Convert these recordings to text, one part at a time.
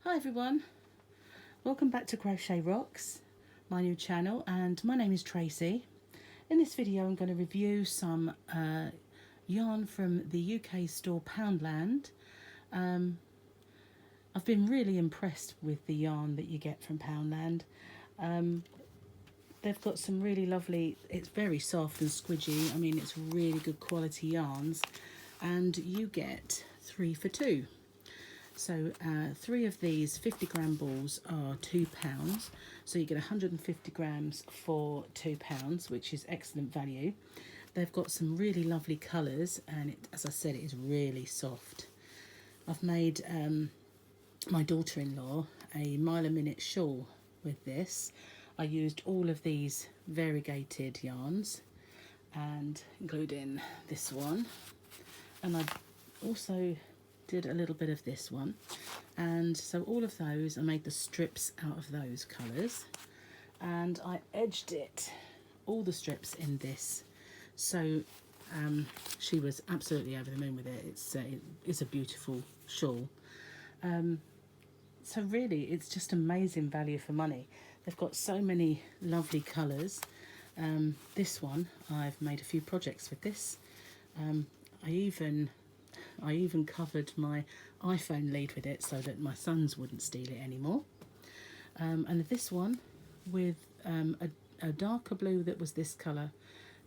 Hi everyone, welcome back to Crochet Rocks, my new channel, and my name is Tracy. In this video I'm going to review some yarn from the UK store Poundland. I've been really impressed with the yarn that you get from Poundland. They've got some really lovely, it's very soft and squidgy, I mean it's really good quality yarns, and you get 3 for 2. So 3 of these 50-gram balls are £2, so you get 150 grams for £2, which is excellent value. They've got some really lovely colours, and as I said, it is really soft. I've made my daughter-in-law a mile a minute shawl with this. I used all of these variegated yarns, and including this one, and I also did a little bit of this one, and so all of those, I made the strips out of those colours, and I edged it, all the strips in this, so she was absolutely over the moon with it. It's a beautiful shawl. So really it's just amazing value for money. They've got so many lovely colours. This one, I've made a few projects with this. I even covered my iPhone lead with it so that my sons wouldn't steal it anymore. And this one with a darker blue that was this colour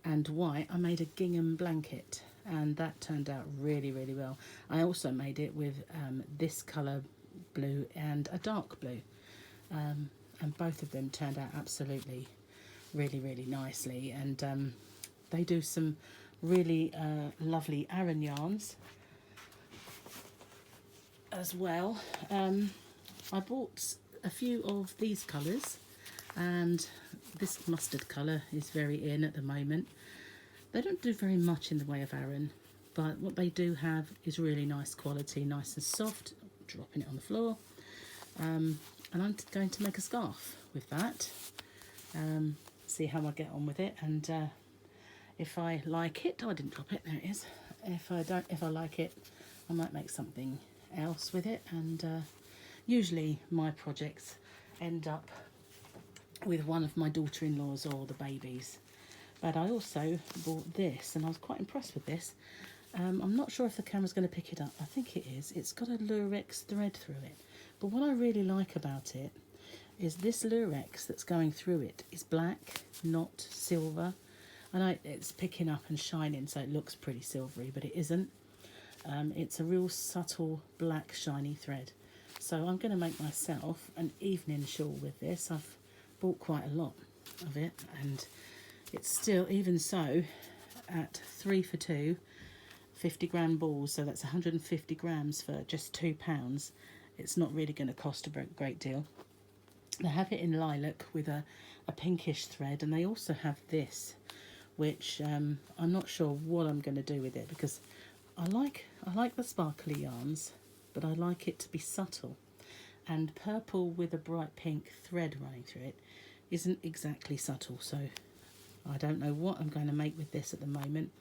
and white, I made a gingham blanket, and that turned out really, really well. I also made it with this colour blue and a dark blue, and both of them turned out absolutely really, really nicely. And they do some really lovely Aran yarns as well. I bought a few of these colours, and this mustard colour is very in at the moment. They don't do very much in the way of Aran, but what they do have is really nice quality, nice and soft. I'm dropping it on the floor, and I'm going to make a scarf with that. See how I get on with it, and if I like it, oh, I didn't drop it, there it is. If I like it, I might make something else with it, and usually my projects end up with one of my daughter-in-laws or the babies. But I also bought this, and I was quite impressed with this. I'm not sure if the camera's going to pick it up. I think it is. It's got a lurex thread through it, but what I really like about it is this lurex that's going through it is black, not silver, and it's picking up and shining, so it looks pretty silvery, but it isn't. It's a real subtle black shiny thread. So I'm going to make myself an evening shawl with this. I've bought quite a lot of it, and it's still, even so, at 3 for 2, 50-gram balls, so that's 150 grams for just £2. It's not really going to cost a great deal. They have it in lilac with a pinkish thread, and they also have this, which I'm not sure what I'm going to do with it, because I like the sparkly yarns, but I like it to be subtle, and purple with a bright pink thread running through it isn't exactly subtle, so I don't know what I'm going to make with this at the moment.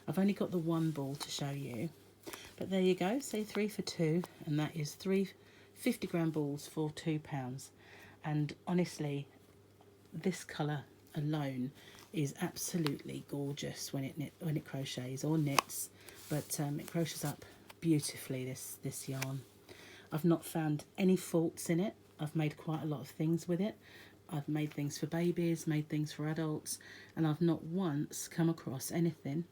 I've only got the one ball to show you, but there you go. So 3 for 2, and that is 3 50-gram balls for £2. And honestly, this colour alone is absolutely gorgeous when it crochets or knits, but it crochets up beautifully, this yarn. I've not found any faults in it. I've made quite a lot of things with it. I've made things for babies, made things for adults, and I've not once come across anything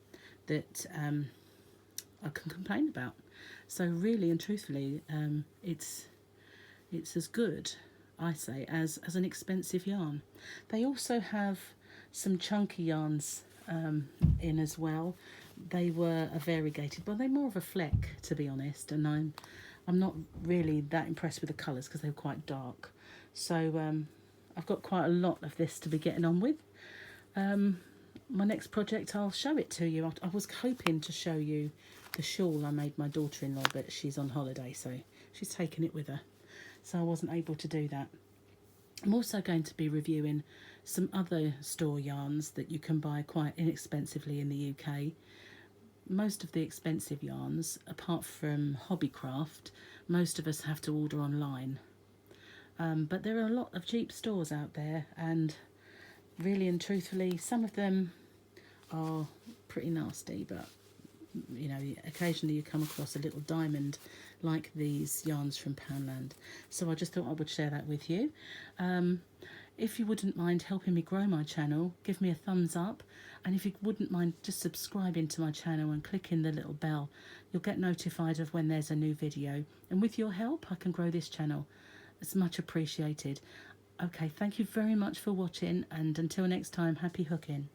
that I can complain about. So really and truthfully, it's as good, I say, as an expensive yarn. They also have some chunky yarns in as well. They were a variegated, but they're more of a fleck, to be honest, and I'm not really that impressed with the colours because they're quite dark. So I've got quite a lot of this to be getting on with. My next project, I'll show it to you. I was hoping to show you the shawl I made my daughter-in-law, but she's on holiday, so she's taken it with her, so I wasn't able to do that. I'm also going to be reviewing some other store yarns that you can buy quite inexpensively in the UK. Most of the expensive yarns, apart from Hobbycraft, most of us have to order online. But there are a lot of cheap stores out there, and really and truthfully, some of them are pretty nasty, but you know, occasionally you come across a little diamond like these yarns from Poundland. So I just thought I would share that with you. If you wouldn't mind helping me grow my channel, give me a thumbs up, and if you wouldn't mind just subscribing to my channel and clicking the little bell, you'll get notified of when there's a new video, and with your help I can grow this channel. It's much appreciated. Okay, thank you very much for watching, and until next time, happy hooking.